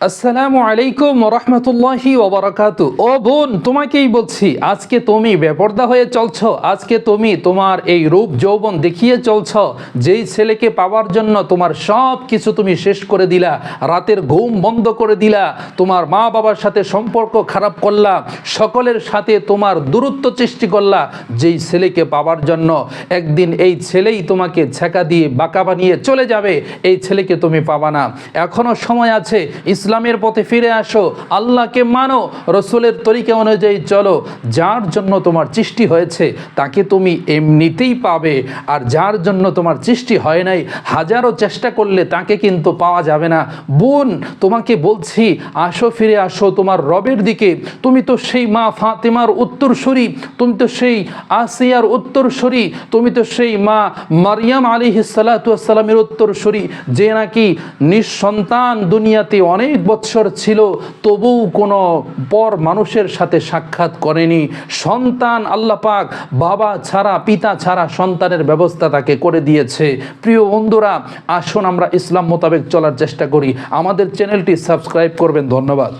আসসালামু আলাইকুম রহমতুল্লাহি ওবারাকাতু। ও বোন, তোমাকেই বলছি, আজকে তুমি বেপরদা হয়ে চলছ, আজকে তুমি তোমার এই রূপ যৌবন দেখিয়ে চলছ। যেই ছেলেকে পাওয়ার জন্য তোমার সব কিছু তুমি শেষ করে দিলা, রাতের ঘুম বন্ধ করে দিলা, তোমার মা বাবার সাথে সম্পর্ক খারাপ করলা, সকলের সাথে তোমার দূরত্ব সৃষ্টি করলা, যেই ছেলেকে পাওয়ার জন্য একদিন এই ছেলেই তোমাকে ছেঁকা দিয়ে বাঁকা বানিয়ে চলে যাবে, এই ছেলেকে তুমি পাবা না। এখনো সময় আছে, ইসলামের পথে ফিরে আসো, আল্লাহকে মানো, রসুলের তরিকা অনুযায়ী চলো। যার জন্য তোমার সৃষ্টি হয়েছে তাকে তুমি এমনিতেই পাবে, আর যার জন্য তোমার সৃষ্টি হয় নাই, হাজারো চেষ্টা করলে তাকে কিন্তু পাওয়া যাবে না। বোন, তোমাকে বলছি, আসো, ফিরে আসো তোমার রবের দিকে। তুমি তো সেই মা ফাতেমার উত্তরসূরি, তুমি তো সেই আসিয়ার উত্তরসূরি, তুমি তো সেই মা মারিয়াম আলাইহিস সালাতু ওয়াস সালামের উত্তরসূরি, যে নাকি নিঃসন্তান দুনিয়াতে অনেক বৎসর ছিল, তবুও কোনো পর মানুষের সাথে সাক্ষাৎ করেনি। সন্তান আল্লাহ পাক বাবা ছাড়া, পিতা ছাড়া সন্তানের ব্যবস্থা তাকে করে দিয়েছে। প্রিয় বন্ধুরা, আসুন আমরা ইসলাম মোতাবেক চলার চেষ্টা করি। আমাদের চ্যানেলটি সাবস্ক্রাইব করবেন। ধন্যবাদ।